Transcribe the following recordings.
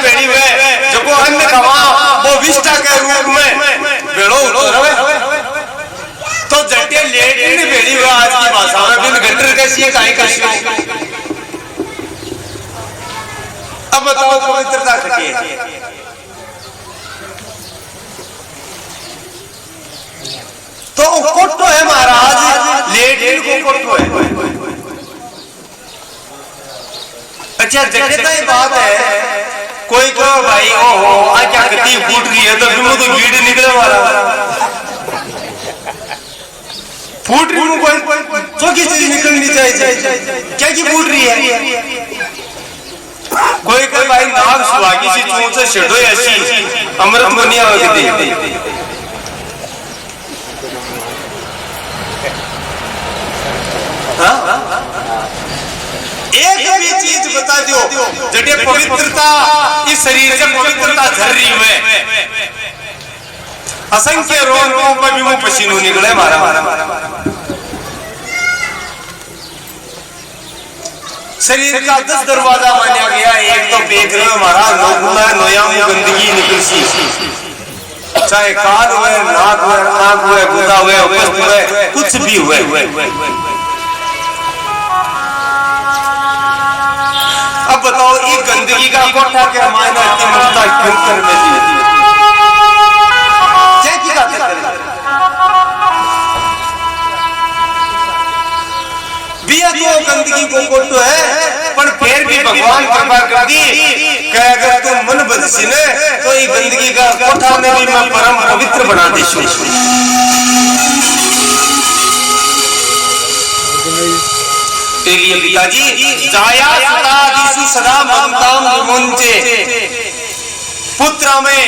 बेड़ी में जो को अन्न खवा वो विष्टा के रूप में बेड़ो रवे तो जटे लेडी ने बेड़ी हुआ आज की भाषा में बिन गटर कैसी है काहे कैसी अब बताओ पवित्रता खटी तो कोटो है महाराज लेडी को कोटो है। अच्छा जगह ही बात है कोई कहो भाई ओहो आज क्या गति फूट रही है तो बिमो तो भीड़ निकले वाला फूट रही हूँ कोई चौकी चीज निकलनी चाहिए क्या की फूट रही है कोई कहे भाई नाग सुहागी सी चूंच से छेड़ो ऐसी अमृत को नहीं आवेगी एक भी चीज बता दो जटे पवित्रता इस शरीर से पवित्रता झर रही है असंख्य रोगों पर भी वो पसीनों निकले मारा शरीर का 10 दरवाजा माना गया एक तो पेट में हमारा लोगुना नोया में गंदगी निकलती चाहे कान हुए नाक हुए आंख हुए गुदा हुए वस्त हुए कुछ भी हुए अब बताओ ये गंदगी का कोठा क्या मायना इतनी ममता क्यों कर में दी क्या की बात है बिया तो गंदगी को कोटो है पर फिर भी भगवान कृपा कर दी कि अगर तुम मन बदसी ने तो ये गंदगी का कोठा में भी मैं परम पवित्र बना देशू लिए पिताजी जाया सदा दिशु सदा ममताम विमुंचे पुत्र में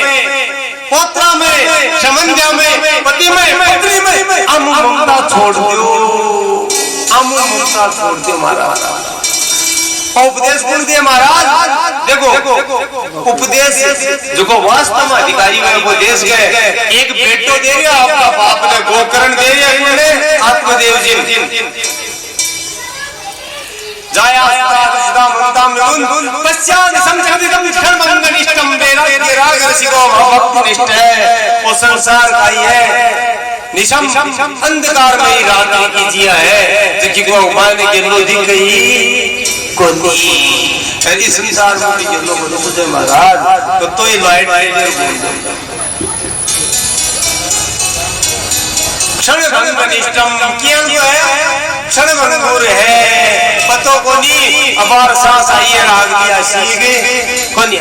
पौत्र में समंध्या में पति में पत्नी में अमु ममता छोड़ दो अमु ममता छोड़ दो महाराज उपदेश कौन दिए महाराज देखो उपदेश जो को वास्तव में अधिकारी में उपदेश गए एक बेटो दे दिया आपका बाप ने गोकर्ण दे दिया इन्होंने आत्मदेव जी जाया सदा ममता मिलुन पश्चात संजगदितम क्षणभंगनिष्ठम वैराग्य राग रसिको भक्तिनिष्ठ है वो संसार का ही है निशम अंधकार में ही रात्रि की जिया है जिसकी को माने के लो दिख गई कोनी यदि संसार में के लो को मुझे महाराज तो ही लाइट क्षणभंगनिष्ठम क्या है क्षणभंगुर है पतो कोनी अबार सांस आई है राग दिया सीगे कोनी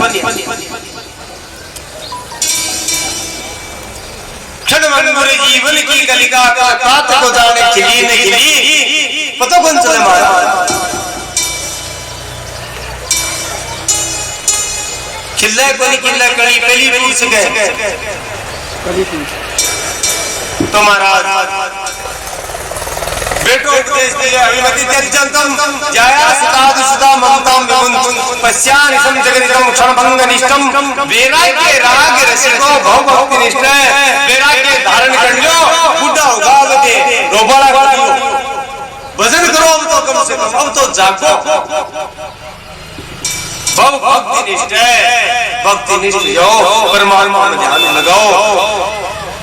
क्षणभंगुर जीवन की कलिका का कात को जाने खिली न खिली पतो कौन चले महाराज खिल्ला कोनी खिल्ला कली पहली टूट सके तो महाराज बेटो उपदेश दिया अभिमति त्यजंतम जाया सदा सदा ममताम विमुंच पश्यानि संजगदितम क्षणभंगनिष्ठम वैराग्य राग रसिको भव भक्तिनिष्ठ वैराग्य धारण कर लो बुढ़ा होगा बते रोबाड़ा करियो भजन करो अब तो कम से कम अब तो जागो भव भक्तिनिष्ठ जाओ परमात्मा में ध्यान लगाओ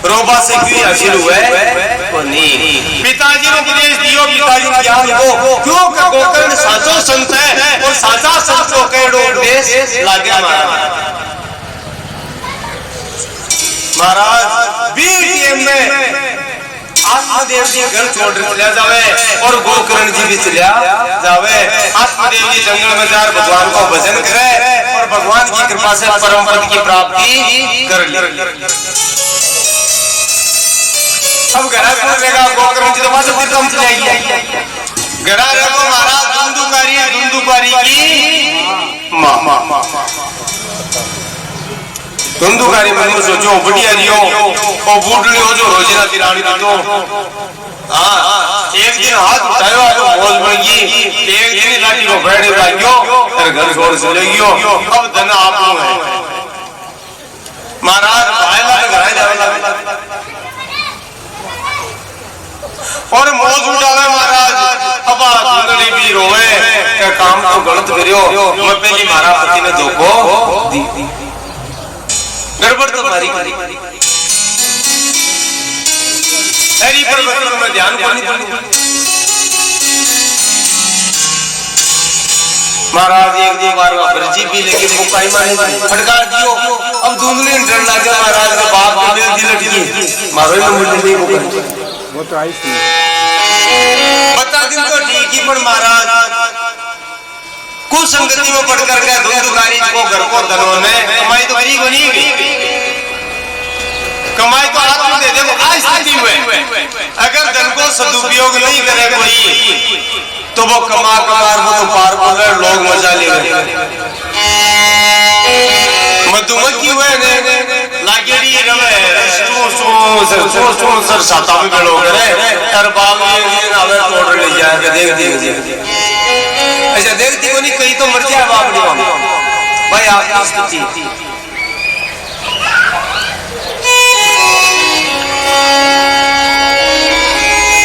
रोबा से क्यों हासिल हुआ है नहीं पिताजी ने उपदेश दियो पिताजी ने ज्ञान को क्यों का गोकर्ण साचो संत है और साचा संत को कह उपदेश लागे महाराज बीटीएम में आत्मदेव जी घर छोड़ चला जावे और गोकर्ण जी भी चला जावे आत्मदेव जी जंगल में जाकर भगवान को भजन करे और भगवान की कृपा से परम पद की प्राप्ति कर ले अब घरा कौन रहेगा गोकर्ण जी तो वहां से तीर्थम चलेगी घरा रखो महाराज धुंधुकारी की माँ धुंधुकारी मन में सोचो बढ़िया दियो और बूढ़ी हो जो रोजिना तिरानी तो हाँ एक दिन हाथ उठायो तो बोझ बन गई एक दिन लाठी को बैठे लागियो तेरे घर छोड़ से ले गयो अब धन आप लोग है महाराज भाईला घर जावे और मौज उठावे महाराज। अब धुंधली भी रोवे क्या काम तो गलत करियो, मैं पहली मारा पति ने धोखो दी, गड़बड़ तो मारी ऐरी पर बच्चों में ध्यान पानी महाराज। एक दो बार ब्रजी भी लेकिन वो काई मारे फटकार दियो। अब धुंधली डर लगा महाराज का बाप के दिल दिल लटकी मारो ही मुझे नहीं वो तो आई थी बता दिन तो ठीक ही। पर महाराज कुछ संगति में पढ़ कर के धुंधुकारी को घर को धनों ने कमाई तो करी बनी गई, कमाई तो हाथ में दे दे वो आज स्थिति हुए। अगर धन को सदुपयोग नहीं करे कोई तो वो कमा कमार वो तो पार पड़ रहे लोग मजा ले रहे। मधुमक्खी हुए ने लागेड़ी रवे सर साता में बेलो करे और बाप ये आवे तोड़ ले जाए देख देख अच्छा देखती को नहीं कहीं तो मर जाए बाप नहीं भाई आप स्थिति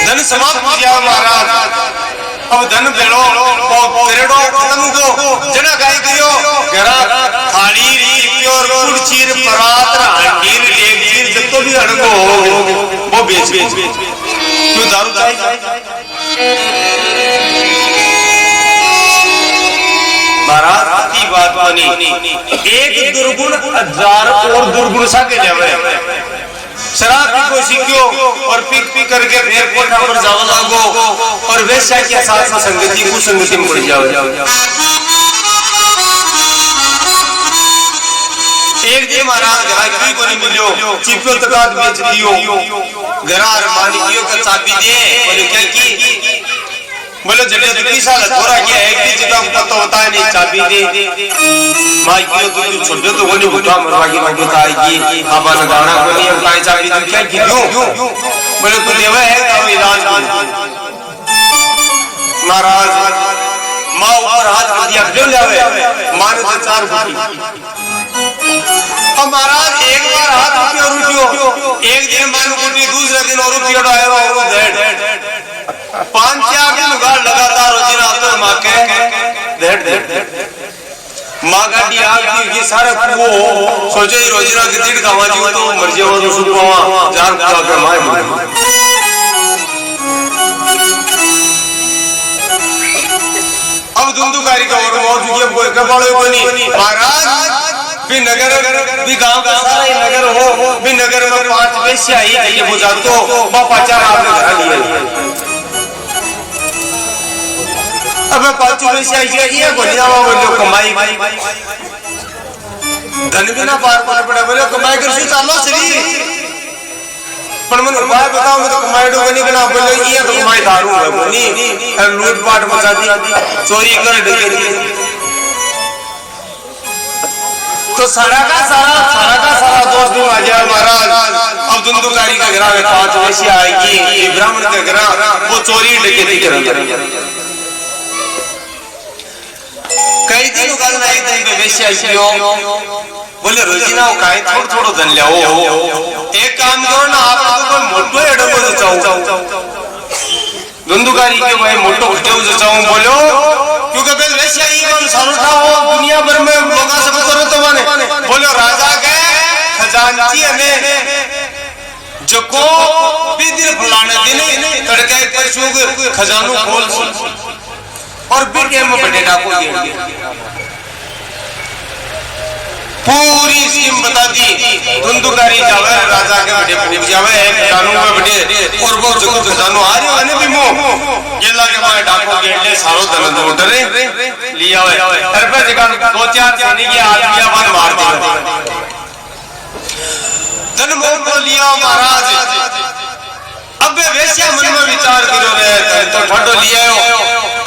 धन समाप्त किया महाराज। अब धन बेड़ो करेड़ो खत्म को जना गाय गयो घरा थाली और कुर्चीर परात हांडीर टेबीर जत्तो भी अड़को वो बेच क्यों दारू चाहिए। महाराज की बात बनी एक दुर्गुण हजार और दुर्गुण सा के जावे। शराब पी को सीखो और पी पी करके फिर कोठा पर जाओ लागो और वैसा के साथ संगति कुसंगति में पड़ जाओ। एक दिन महाराज ग्राहकी को नहीं मिलो चिपको तकात बेच दियो घरा मालिकियों का चाबी दे बोले क्या की बोले जड़े दुखी साल थोड़ा क्या एक भी जितना पता होता है नहीं चाबी दे मालिकियों तो तू छोटे तो कोनी बुढ़ा मरवा की मांगी ताई की बाबा ने गाना को नहीं उठाई चाबी तू क्या की क्यों बोले तू देवा है तो इलाज महाराज माँ ऊपर हाथ रख दिया क्यों लावे माने तो 4 फुटी। अब महाराज एक बार हाथ उठियो रुकियो एक दिन मान कुटी दूसरे दिन और रुकियो आया और डेढ़ 5-4 दिन लगातार रोजी रात मां के डेढ़ मां गाड़ी आती की सारे को सोचे रोजी रात की तीड़ खावा जी तो मर जाओ तो सुपावा जान का के मां। अब धुंधुकारी का और मौज की अब कोई कबाड़े को नहीं महाराज भी नगर भी गांव का सारा ही नगर हो भी नगर में 5 पैसे आई ये बुझा तो बापा 4 आपने घर लिए। अब 5 पैसे आई ये गोलियां बोलो कमाई धन भी ना पार पड़े बोले कमाई कर से चालो श्री पर मन उपाय बताओ मैं तो कमाई डो नहीं बना बोले ये तो कमाई दारू है बोली लूट पाट मचा दी चोरी कर डकैती तो सारा का सारा दोस्त भी आ जाए महाराज। अब धुंधुकारी का घरा में 5 वैसी आएगी ये ब्राह्मण का घरा वो चोरी डकैती करेंगे। कई दिन गल ना एक दिन पे वैसी आई बोले रोजीना काई थोड़ो धन ले एक काम करो ना आप तो मोटो एडको जाओ धुंधुकारी के भाई मोटो उठेऊ जाऊं बोलो क्योंकि बेल वैसे ही कौन सारोठा हो दुनिया भर में लोग सब करो तो माने बोलो राजा के खजांची ने जको भी दिन फलाने दिन तड़के कशुग खजानो खोल और बेटे में बड़े डाको दे पूरी स्कीम बता दी धुंधुकारी जावे राजा के बड़े पूछ जावे एक खजानो में बड़े और वो जो खजानो आ रहे वाले भी मो गेला के माय डाको गेले सारो धन उठरे लिया है हर पे जगह 2-4 सेनी की आदमियां बन मार दी धन मोह को लिया महाराज। अब वैसे मन में विचार करो रे तो ठंडो लिया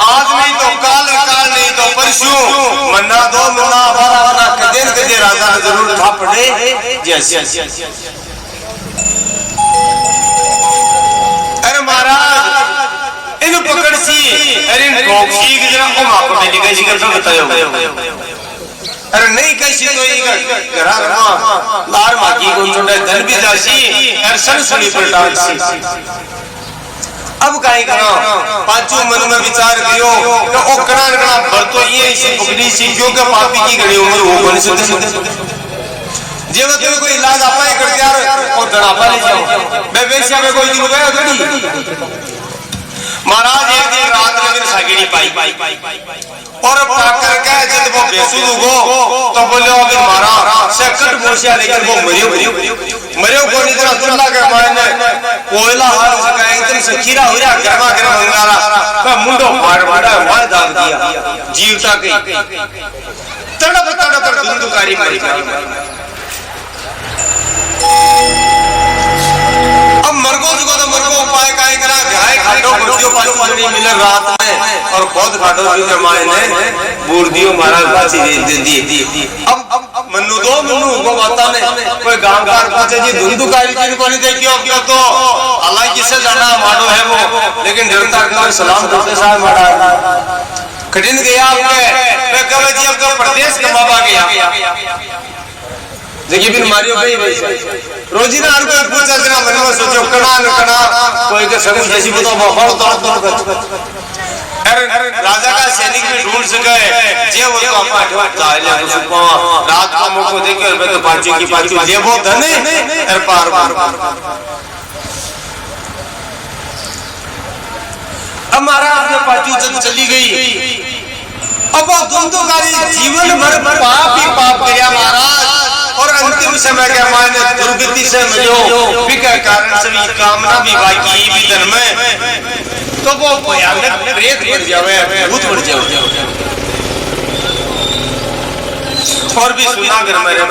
आदमी तो काल नहीं तो परसों मन्ना 2 महीना 12 कदे राजा ने जरूर था पड़े जैसे। अरे महाराज इन पकड़ सी अरे टोक्सी की जरा को मां को मेरी कैसी कर बतायो अरे नहीं कैसी तो ये घरा लार मागी को छोटा धन भी दासी और सन सुनी पर डांसी अब काई करो पांचू मन में विचार करियो कि ओ कणा कणा भर तो ये इसी पकड़ी सी क्यों के पापी की घड़ी उम्र हो बन सुते जे वो तुम्हें कोई इलाज अपाए कर यार और धड़ापा ले जाओ मैं वैसे में कोई रुपया घड़ी महाराज एक दिन रात में फिर सागिनी पाई और पाकर के जब वो बेसुध हो तो बोले अगर मारा से कट मोशिया लेकिन वो मरियो को नहीं तरह तुल्ला के मारने कोयला हाल सका एकदम से खीरा हो गया गरमा गरम अंगारा मैं मुंडो फाड़ फाड़ा मार दाग दिया जीवता के तड़प तड़प धुंधुकारी मारी अब मरगो तो मरगो उपाय काहे करा गाय खाटो बच्चियों पाछू पानी मिले रात में और खुद खाटो भी के माए ने बूढ़ियों महाराज बाची दे दी अब मन्नू को माता ने कोई गांव का पूछे जी धुंधुकारी जी को नहीं देखियो क्यों तो अल्लाह किसे जाना मानो है वो लेकिन डरता कर सलाम करते साहब महाराज कठिन गया आपके मैं कहे जी आपका प्रदेश का बाबा गया देखिए फिर मारियो भाई रोजी ना हर कोई पूछा जरा मन में सोचो कणा कोई के सब जैसी बताओ बहुत दौड़ अरे राजा का सैनिक भी ढूंढ सके जे वो तो अपना ठोक जाए उसको रात को मुको देखे मैं तो पांचों की पांचों जे वो धने अरे पार अब महाराज ने पांचों जब चली गई अब वो धुंधुकारी जीवन भर पाप ही पाप किया महाराज और अंतिम समय के मायने दुर्गति से मिलो विकर कारण से भी कामना भी बाकी भी धन में तो वो भयानक प्रेत बन जावे भूत बन जावे और भी सुना कर मेरे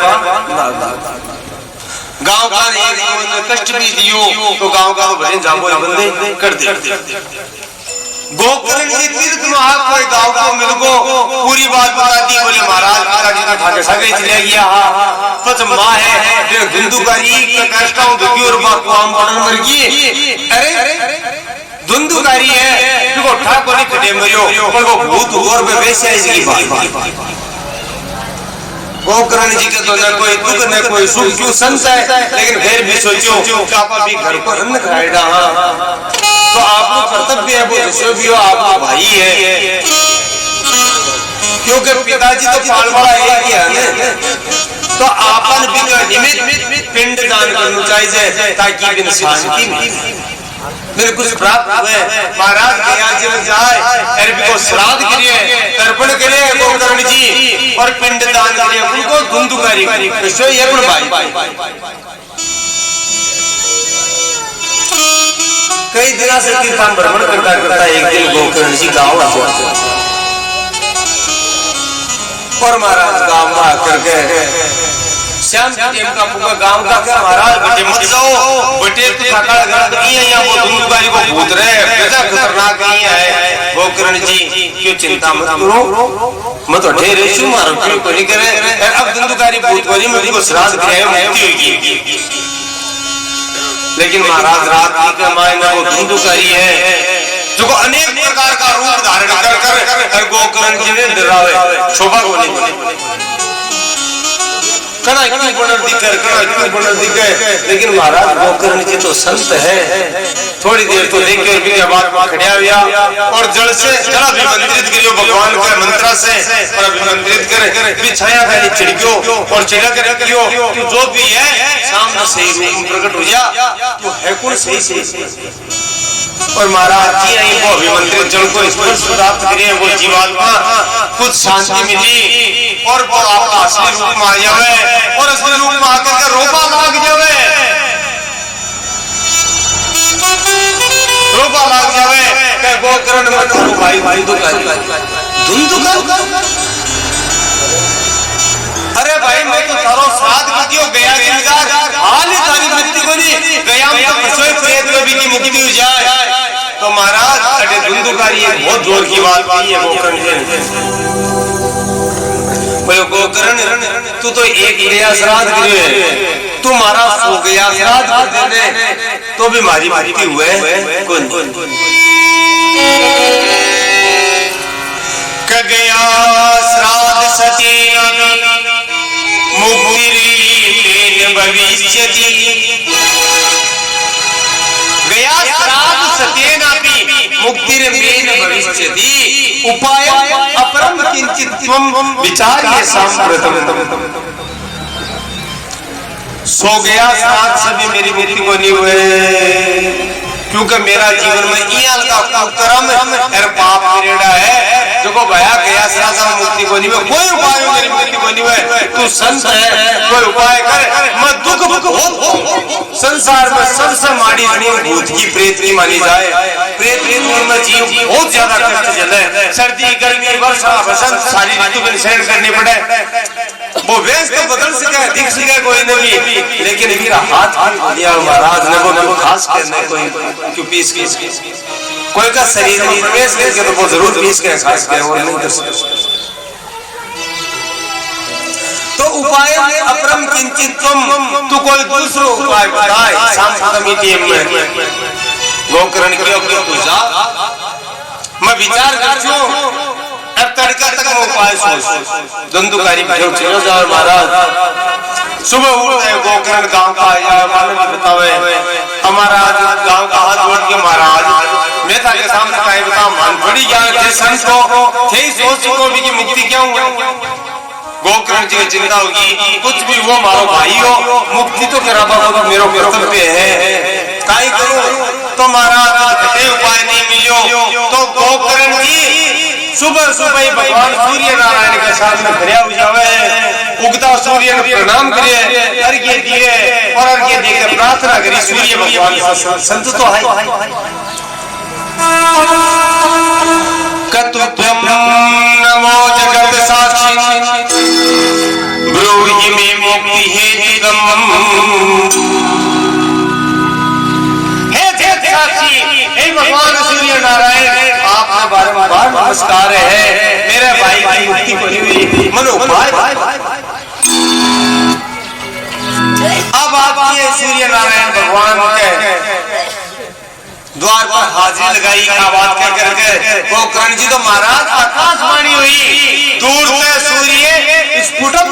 गांव का एक कष्ट भी दियो तो गांव का भजन जाबो बंदे कर दे गोकर्ण जी तीर्थ महा कोई गांव को मिल गो पूरी बात बता दी बोले महाराज पिताजी तो ठाके सगे चले गया पच मां है फिर धुंधुकारी का कष्टाओं दुखी और बाप को हम पढ़न मर गई अरे धुंधुकारी है देखो ठाकुर ने खटे मरियो पर वो भूत और पे वैसे ऐसी बात गोकर्ण जी के तो न कोई दुख न कोई सुख क्यों संत है लेकिन फिर भी सोचो आपा भी घर पर अन्न खाएगा तो आपको कर्तव्य है वो जिससे भी हो आपका भाई है क्योंकि पिताजी तो पाल वाला एक ही है तो आपन भी निमित्त पिंड दान करना चाहिए ताकि बिन शांति मेरे कुछ प्राप्त हुए महाराज गया जी में जाए अरबी को श्राद्ध करिए तर्पण करिए गोकर्ण जी और पिंड दान करिए उनको धुंधुकारी विश्व ये भाई कई दिनों से तीर्थाम भ्रमण करता एक दिन गोकर्ण जी गाँव और महाराज गाँव में आकर के श्याम जी का पूरा गांव का क्या महाराज बेटे मत जाओ बेटे तो थकाड़ घर नहीं है यहाँ वो धुंधुकारी को भूत रहे बेटा खतरनाक नहीं है गोकर्ण जी क्यों चिंता मत करो मत ठहरे शू मारो क्यों कोई करे अब धुंधुकारी भूत वाली मुझे को श्राद्ध किया है मुक्ति होगी लेकिन महाराज रात के मायने वो धुंधुकारी है जो अनेक प्रकार का रूप धारण कर गोकर्ण जी ने डरावे शोभा को नहीं कना क्यों बनर दिखे लेकिन महाराज गोकर्ण जी तो संत है थोड़ी देर तो देख के भी बाद में खड़िया हुआ और जल से जल अभिमंत्रित करियो भगवान के मंत्र से और अभिमंत्रित करे बिछाया खाली छिड़कियो और छिड़क के रखियो कि जो भी है सामने सही रूप प्रकट हो जा तो है कौन सही और महाराज जी आई वो अभिमंत्रित जल को स्पर्श प्राप्त करिए वो जीवात्मा कुछ शांति मिली और वो आपका असली रूप में आ जावे और असली रूप में आकर के रोपा लाग जावे कह गोकर्ण मत हो भाई धुंधुकारी अरे भाई मैं तो तारो श्राद्ध करतियो गया जिंदगार हाल ही तारी मृत्यु को नहीं गया में तो पछोए प्रेत में भी की मुक्ति हो जाए तो महाराज अरे धुंधुकारी एक बहुत जोर की बात की है गोकर्ण बोले गोकर्ण तू तो एक गया श्राद्ध करे तू मारा सो गया श्राद्ध कर देने तो भी मारी मृत्यु हुए कौन क गया श्राद्ध सती मुक्ति भविष्य गया श्राद्ध सत्येन मुक्तिर्मेन भविष्यति उपायम् अपरं किंचित् त्वं विचार्य सांप्रतम्। सो गया साथ सभी मेरी मुक्ति को नहीं हुए, क्योंकि मेरा जीवन में इयाल का कर्म और पाप करेड़ा है जो को भया गया साथ मुक्ति को नहीं हुए, कोई उपाय मेरी मुक्ति को नहीं हुए। तू संत है, कोई उपाय कर, मैं दुख बहुत संसार में सबसे माड़ी भूत की प्रेत की मानी जाए। प्रेत में जीव बहुत ज्यादा कष्ट झेले, सर्दी गर्मी वर्षा बसंत सारी ऋतु में सहन करनी पड़े। वो वेश तो बदल सके दिख सके कोई नहीं, लेकिन मेरा हाथ दिया महाराज ने वो खास करने कोई क्यों पीस के कोई का शरीर में प्रवेश करके तो वो जरूर पीस के खास के और नहीं कर सकते। तो उपाय अपरम किंचित तू कोई दूसरा उपाय बताए। सांप्रतमिति में गोकर्ण किया तू जा, मैं विचार करछूं अब तड़का तक मैं उपाय सोच। धंधुकारी चलो जाओ महाराज, सुबह उठे गोकर्ण गांव का आया मालूम बतावे हमारा गांव का हाथ जोड़ के महाराज मैं था के सामने काहे बता मान बड़ी ज्ञान थे संत को थे सोच को भी की मुक्ति क्या हुआ। गोकर्ण जी की चिंता होगी कुछ भी वो मारो भाई हो मुक्ति तो करा बाबा तो मेरो कर्तव्य है काई करूं। तो महाराज घटे उपाय नहीं मिलो तो गोकर्ण जी सुबह सुबह भगवान सूर्य नारायण के सामने खड़े हो जावे, उगता सूर्य ने प्रणाम करे, अर्घ्य दिए और अर्घ्य देकर प्रार्थना करी सूर्य भगवान संत तो है कतुभ्यं नमो जगत साक्षी ब्रूहि मे मुक्ति हेतुकम्। हे भगवान सूर्य नारायण आपका बारंबार नमस्कार है, मेरे भाई की मुक्ति को हुई मनो भाई। अब आपकी सूर्य नारायण भगवान के द्वार पर हाजिरी लगाई आवाज कह करके गोकर्ण जी तो महाराज आकाशवाणी हुई दूर से सूर्य स्फुटम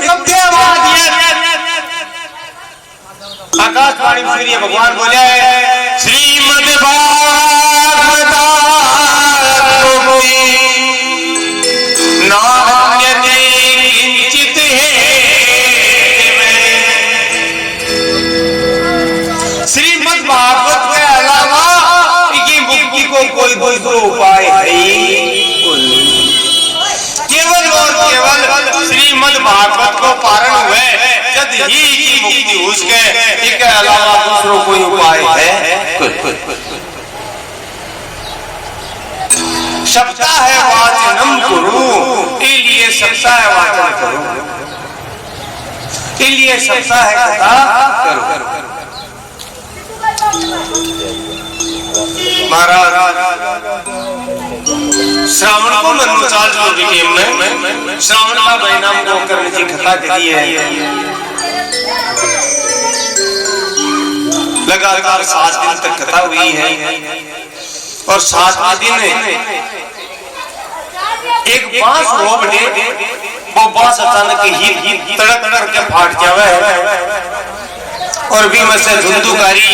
आकाशवाणी सूर्य भगवान बोले श्रीमद् नान्यते किंचित श्रीमद् भागवत के अलावा मुक्ति को कोई दूसरा उपाय है केवल और केवल श्रीमद् भागवत को पारण हुए जब ही की मुक्ति उसके इसके अलावा दूसरा कोई उपाय है। सप्ताह है वाचनम कुरु, इसलिए सप्ताह है वाचन करो, इसलिए सप्ताह है कथा करो। महाराज श्रावण को मनुचाल जो विकेम में श्रावण का महीना गोकर्ण जी कथा करी है, लगातार 7 दिन तक कथा हुई है और 7वें दिन एक बांस हो बने वो बांस अचानक ही तड़क तड़क के फाट जावे और भी में से धुंधुकारी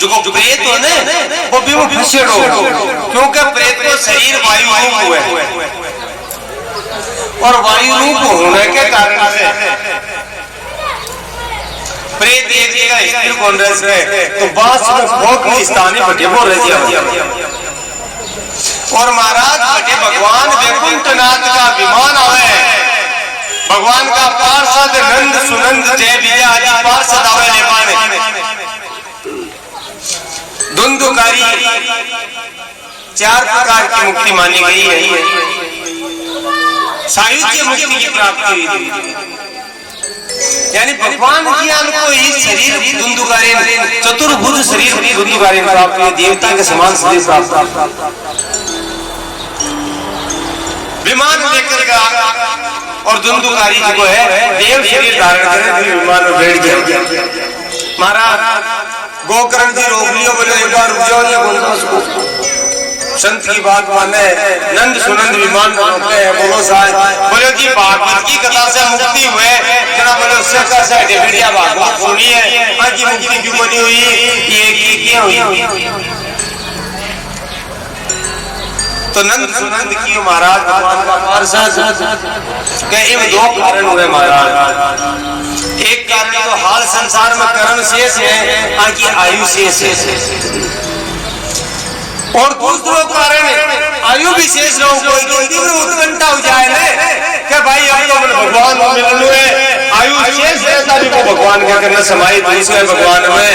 जो को प्रेत हो ने वो भी वो फसेड़ो क्योंकि प्रेत को शरीर वायु रूप हुआ और वायु रूप होने के कारण से प्रेत एक जगह स्थिर कौन रहे तो बांस में बहुत स्थान बटे वो रह गया और महाराज बटे भगवान वैकुंठनाथ का विमान आवे, भगवान का पार्षद नंद सुनंद जय विजय आदि पार्षद आवे लेवाने धुंधुकारी 4 प्रकार की मुक्ति मानी गई है। सायुज्य मुक्ति की प्राप्ति हुई यानी भगवान ज्ञान को ही शरीर धुंधुकारी चतुर्भुज शरीर धुंधुकारी प्राप्त हुई, देवता के समान शरीर प्राप्त विमान लेकर का और धुंधुकारी जी को है देव शरीर धारण करे विमान में बैठ गया। महाराज गोकर्ण जी रोक लियो बोले एक बार रुक जाओ संत की बात माने नंद सुनंद विमान में रोकते हैं बोलो साहब बोले जी भागवत की कथा से मुक्ति हुए जना बोले उससे कैसे डेविडिया भागवत सुनी है आज की मुक्ति क्यों बनी हुई ये क्यों हुई तो नंद सुनंद की महाराज भगवान का पार्षद के इन दो कारण हुए महाराज। एक कारण तो हाल संसार में कर्म शेष है, आकी आयु शेष है, और दूसरा कारण आयु विशेष लोगों को तीव्र उत्कंठा हो जाए ना कि भाई अब तो भगवान मिलने आयु शेष रहता भी को भगवान क्या करना समाहित दूसरे भगवान में,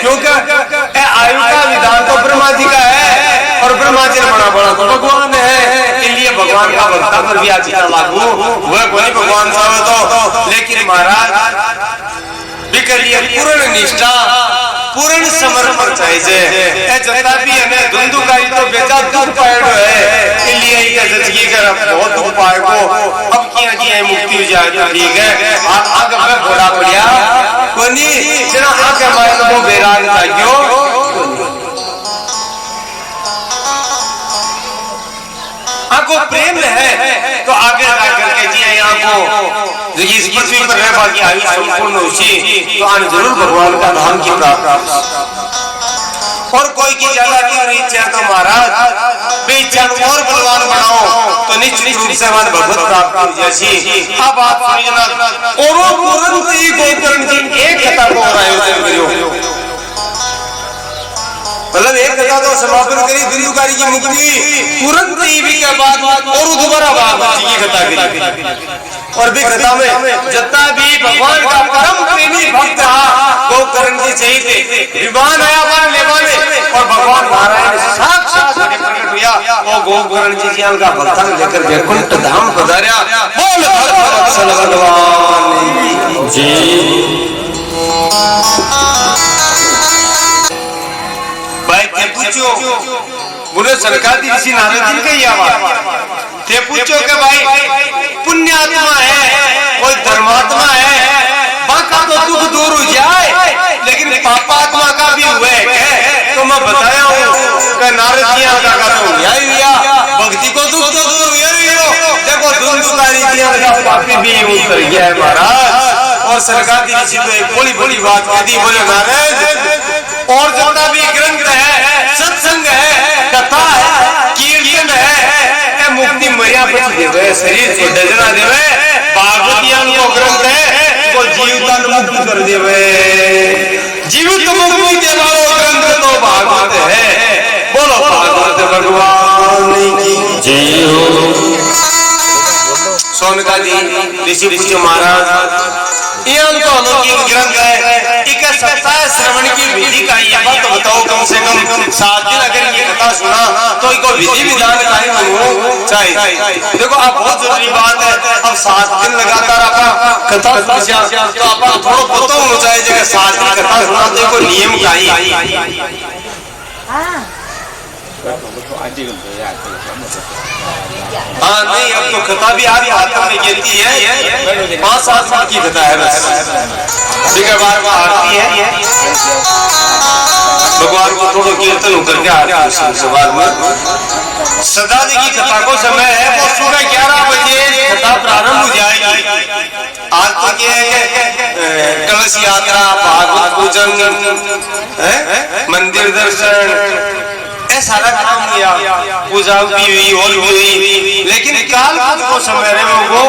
क्योंकि आयु का विधान तो ब्रह्मा जी का है और ब्रह्मा जी बड़ा बड़ा तो भगवान है, इसलिए भगवान का भक्ता पर भी आज लागू वह कोई भगवान साहब तो। लेकिन महाराज बिकलिए पूर्ण निष्ठा पूर्ण समर्पण चाहिए, जता भी है धुंधुकारी तो बेचा दुख पाएगो है, इसलिए जतगी कर बहुत दुख पाएगो, अब किया किया मुक्ति हो जाए तो ठीक है। आगे में घोड़ा बढ़िया कोनी जना आगे मायन को बैराग जागियो आपको प्रेम है तो आगे जाकर के जी यहाँ को इस पृथ्वी पर रह बाकी आयु संपूर्ण होशी तो आने जरूर भगवान का धाम की प्राप्त। और कोई की ज्यादा की इच्छा तो महाराज बे इच्छा और बलवान बनाओ तो निश्चित रूप से मन भगवत प्राप्त हो जैसी। अब आप समझना और तुरंत ही गोकर्ण जी एक कथा को आयोजन करो, मतलब एक कथा तो समापन करी धुंधुकारी की मुक्ति तुरंत टीवी के बाद और दोबारा भागवत जी की कथा करी। और भी कथा में जितना भी भगवान का परम प्रेमी भक्त रहा गोकर्ण जी चाहिए विमान आया मान लेवाने और भगवान नारायण साक्षात प्रकट हुआ वो गोकर्ण जी ज्ञान का भक्तन लेकर वैकुंठ धाम पधारा। बोल भगवत्सल भगवान जी। पूछो बोले सरकार दी ऋषि नारद जी का ही आवाज ते पूछो कि भाई पुण्यात्मा है कोई धर्मात्मा है बाका तो दुख दूर हो जाए लेकिन पापात्मा का भी हुआ है तो मैं बताया हूँ कि नारद जी का तो हुआ भक्ति को दुख तो दूर हुआ। देखो धुंधुकारी जी का पापी भी उतर गया है महाराज। और सरकार दी ऋषि तो एक बड़ी बड़ी बात कह दी, बोले नारद और जितना भी ग्रंथ है सत्संग है कथा है कीर्तन है मुक्ति मरिया पर देवे शरीर से डजना देवे भागवतियां को ग्रंथ है को जीवतन मुक्त कर देवे जीवित मुक्ति के वाला ग्रंथ तो भागवत है। बोलो भागवत भगवान की जय हो। सोनका जी ऋषि पूछो महाराज ये उनको अलौकिक ग्रंथ है, एक सप्ताह श्रवण की विधि का ये बात बताओ कम से कम 7 दिन अगर ये कथा सुना तो इनको विधि विधान कार्य चाहिए। देखो आप बहुत जरूरी बात है, अब 7 दिन लगातार आपका कथा सुना तो आपको थोड़ा पता होना चाहिए जगह 7 दिन कथा सुना तो इनको नियम का ही हाँ नहीं अब तो कथा भी आ रही हाथ में गिरती है 5-7 साल की कथा है बस बार बार आती है भगवान को थोड़ा कीर्तन होकर के आती है सवाल में। सदा जी की कथा को समय है वो सुबह 11 बजे कथा प्रारंभ हो जाएगी। आज तक ये कलश यात्रा भागवत पूजन मंदिर दर्शन सारा काम किया पूजा भी हुई और भी हुई लेकिन काल को समय वो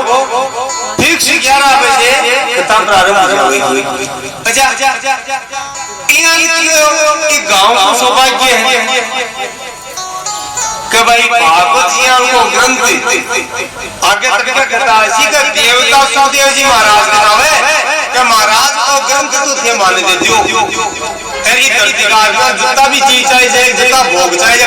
फिक्स 11 बजे कथा प्रारंभ हुई। अच्छा गाँव का सौभाग्य है कि भाई भागवत जी को ग्रंथ आगे तक का कथा इसी का देवता सुखदेव जी महाराज का नाम है कि महाराज को ग्रंथ तो थे माने दे दियो ऐसी धरती का जितना भी चीज चाहिए जितना भोग चाहिए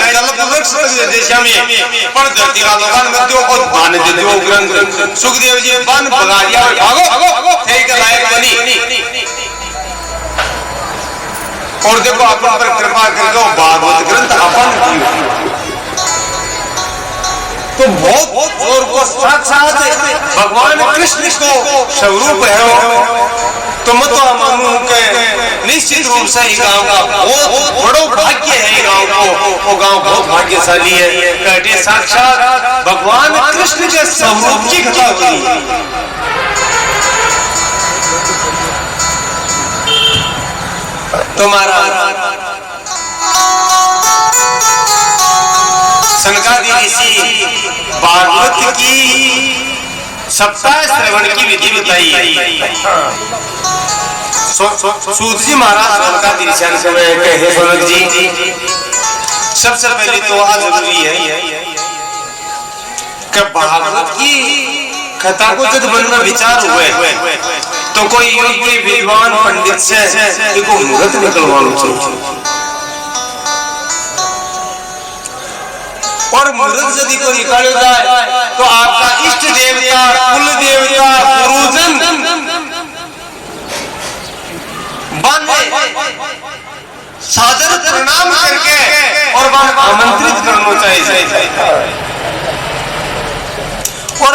पर धरती का दुकान में दियो को माने दे दियो ग्रंथ। सुखदेव जी बन भगा दिया भागो एक लायक बनी और देखो अपन पर कृपा करके भागवत ग्रंथ अपन तो बहुत जोर को साथ भगवान कृष्ण को स्वरूप है तो मैं तो मानू के निश्चित रूप से ही गांव का बहुत बड़ो भाग्य है गांव को वो गांव बहुत भाग्यशाली है कहते साक्षात भगवान कृष्ण के स्वरूप की कथा हुई। तुम्हारा सनकादि ऋषि भागवत की सप्ताह श्रवण की विधि बताई है। सूत जी महाराज सनकादि ऋषि से कहे सनक जी, सबसे पहले तो आज जरूरी है कि भागवत की कथा को जब मन में विचार हुए तो कोई योग्य विद्वान पंडित से इनको मुहूर्त निकलवाना चाहिए। और मुहूर्त यदि को निकाला जाए तो आपका इष्ट देवता, कुल देवता, गुरुजन सादर प्रणाम करके और वह आमंत्रित करना चाहिए। और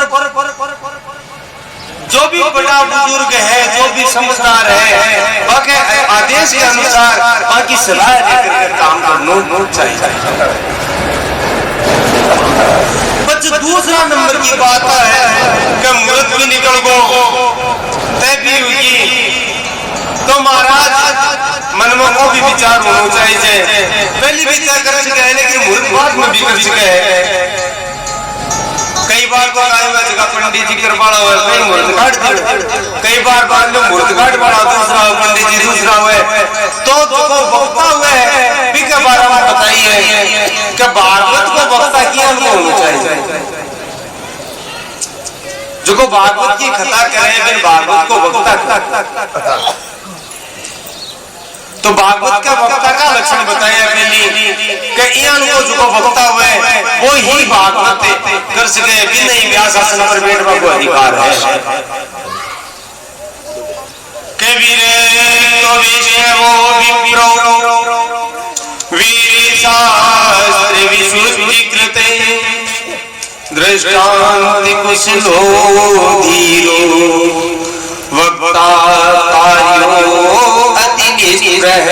जो भी बड़ा बुजुर्ग है, जो भी समझदार है, बाकी आदेश के अनुसार बाकी सलाह देकर काम करना चाहिए। दूसरा नंबर की बात है कि मुहूर्त भी निकल गो तय भी हुई तो महाराज मन में वो भी विचार होना चाहिए। पहले भी तय कर चुके हैं लेकिन मुहूर्त बाद में भी कर चुके हैं। कई बार को आएगा जगह पंडित जी करवाना हुआ, कई मुहूर्त काट दिया, कई बार बाद में मुहूर्त काट पड़ा दूसरा पंडित जी दूसरा हुए तो जो वक्ता हुए भी के बारे में बताइए कि भागवत को वक्ता किया होना चाहिए। जो को भागवत की कथा करे फिर भागवत को वक्ता तो भागवत का वक्ता का लक्षण बताया पहले कि इन को जो वक्ता हुए वो ही भागवत कर सके भी नहीं व्यास आसन पर बैठने को अधिकार है। कबीरे तो विषयो विप्रो वीर शास्त्र विशुद्धीकृते दृष्टांति कुशलो धीरो वक्ता कार्यो अति निष्प्रह।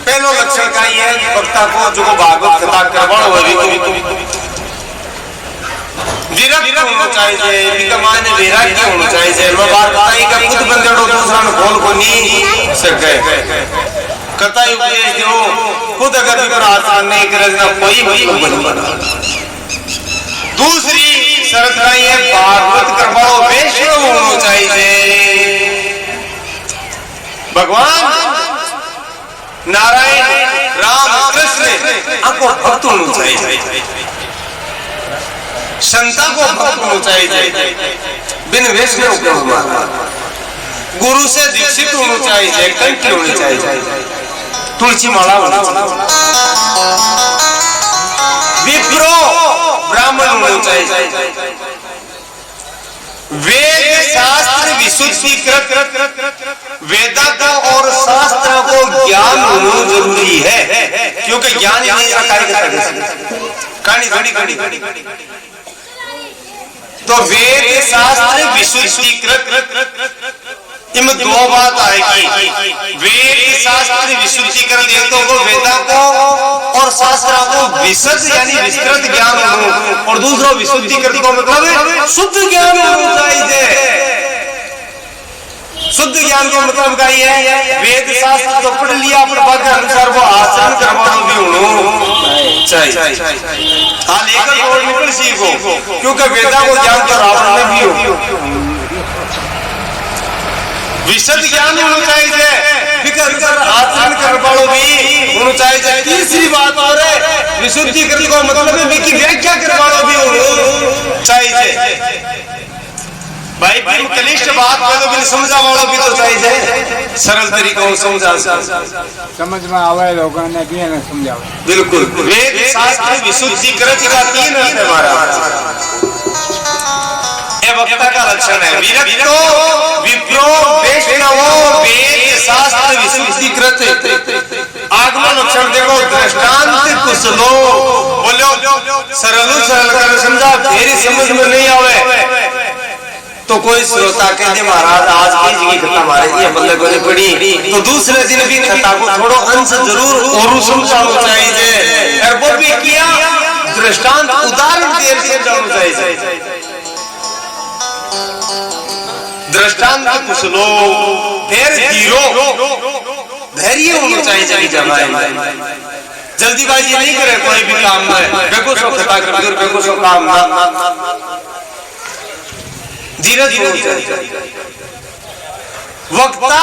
पहला लक्षण का ये है वक्ता को जो भागवत कथा करवाना हुआ विरक्त होना चाहिए, विकमान वैराग्य होना चाहिए। मैं बात बताई कि खुद बंदे दूसरा ने खोल को नहीं सके कथा उपदेश दो खुद अगर भी आसान नहीं करे ना कोई बना। दूसरी शर्त का ये भागवत करवाओ वैष्णव होना चाहिए। भगवान नारायण राम कृष्ण आपको भक्त होना चाहिए, संता को भक्त होना चाहिए, बिन वैष्णव को हमारा गुरु से दीक्षित होना चाहिए, कंठ होनी चाहिए, तुलसी माला होना चाहिए, विप्रो ब्राह्मण होना चाहिए, वेद शास्त्र विशुद्धीकृत वेदांतों और शास्त्र को ज्ञान होना जरूरी है क्योंकि ज्ञान नहीं तो वेद शास्त्र विशुद्धीकृत इनमें दो बात आएगी। वेद शास्त्र विशुद्धीकृत एक तो को वेदा को और शास्त्रों को विशद यानी विस्तृत ज्ञान हो और दूसरा विशुद्धीकृत को मतलब शुद्ध ज्ञान होना चाहिए। शुद्ध ज्ञान का मतलब क्या है? वेद शास्त्र तो पढ़ लिया पर बाद के अनुसार वो आचरण करवाना भी होना चाहिए। हाँ लेकर और निकल सीखो क्योंकि वेदा को ज्ञान तो रावण में भी हो विशद ज्ञान होना चाहिए, फिक्र आचरण करवाओ भी होना चाहिए। तीसरी बात और है विशुद्धीकृत को मतलब है कि व्याख्या करवाओ भी होना चाहिए। भाई बिन कनिष्ठ बात बोलो बिन समझा वालों भी तो चाहिए, सरल तरीकों समझा समझ में आवे लोगों ने भी ना समझावे। बिल्कुल वेद शास्त्र विशुद्धीकृत का तीन अर्थ है हमारा। ये वक्ता का लक्षण है विरक्तो विप्रो वैष्णवो वेद शास्त्र विशुद्धीकृत। आगमन लक्षण देखो दृष्टांत कुशलो बोलो सरल कर समझा फिर समझ में नहीं आवे तो कोई श्रोता कहते महाराज आज की जगह कथा हमारे ये बल्ले को पड़ी तो दूसरे दिन भी कथा को थोड़ा अंश जरूर और समझाना चाहिए और वो भी किया दृष्टांत उदाहरण देर से जाना चाहिए। दृष्टांत कुछ लो फिर धीरो धैर्य होना चाहिए जगह जल्दीबाजी नहीं करे कोई भी काम में, बेको सो कथा कर दो, बेको सो काम ना, धीरज होनी चाहिए। वक्ता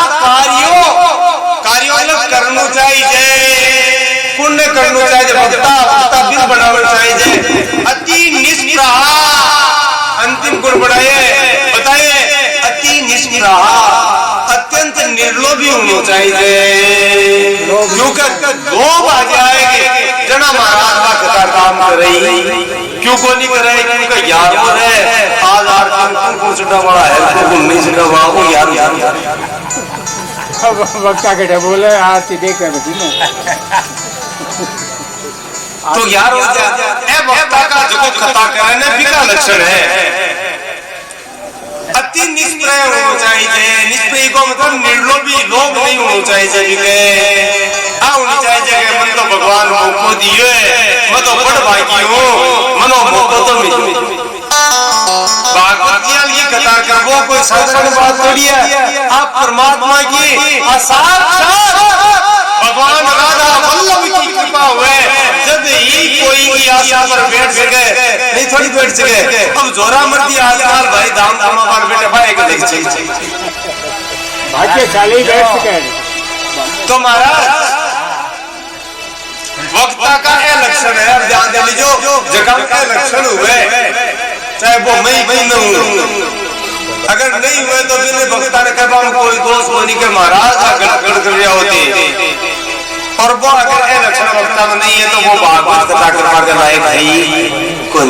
कार्यों अलग करना चाहिए, पुण्य करना चाहिए, वक्ता बिल बनाना चाहिए। अति निष्प्रहा अंतिम गुण बताए अति निष्प्रहा, अत्यंत निर्लोभी होना चाहिए। क्योंकि लोभ आ जाएंगे जना महाराज का काम कर रही, क्यों को नहीं कर रहे, क्योंकि यार वो है आज आरती छुट्टा बड़ा है, नहीं छुट्टा बड़ा वो यार वक्ता के बोले आरती देख रहे तो यार हो जाए। वक्ता का जो कथा करने बिका लक्षण है, अति निष्प्रय होना चाहिए। निष्प्रय को मतलब निर्लोभी लोभ नहीं होना चाहिए। होनी चाहिए मन तो भगवान को दिए, मैं तो बड़ भागी हूँ, मनो मौको तो मिले। भागवत की कथा कर वो कोई साधारण बात थोड़ी है। आप परमात्मा की साक्षात भगवान राधा वल्लभ की कृपा हुए, जब ही कोई की आशा पर बैठ सके, नहीं थोड़ी बैठ सके। अब जोरा मर्दी आजकल भाई धाम धाम पर बैठे भाई का देख चाहिए, भाग्यशाली बैठ सके। तो महाराज वक्ता का यह लक्षण है, ध्यान दे लीजिए। जगह का लक्षण हुए, चाहे वो मैं न हूं, अगर नहीं हुए तो फिर वक्ता ने कहा कोई दोष होने के महाराज का गड़गड़िया होती, और वो अगर यह लक्षण वक्ता में नहीं है तो वो भागवत कथा करवा के लायक है कौन।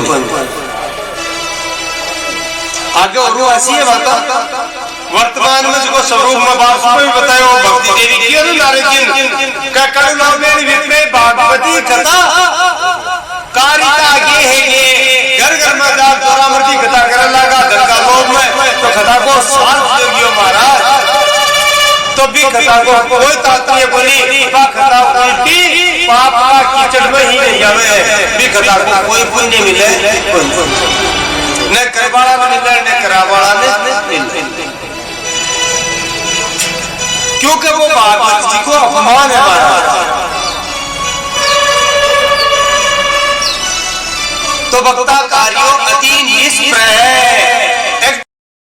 आगे और ऐसी है बात वर्तमान में जो स्वरूप में बात भी बताया भक्ति देवी की और नारद का करुणा में विप्रे भागवती कथा कारिता आगे है ये घर घर में जाकर दोरामर्दी कथा करने लगा धन का लोभ में, तो कथा को साथ देगियो महाराज। तो भी कथा को कोई तात्पर्य बोली कथा उल्टी पाप का कीचड़ में ही नहीं जावे, भी कथा को कोई पुण्य मिले न करवाड़ा मिले न करावाड़ा मिले, क्योंकि वो भागवत जी को अपमान है महाराज। तो वक्ता कार्यों अति निष्प्रह है,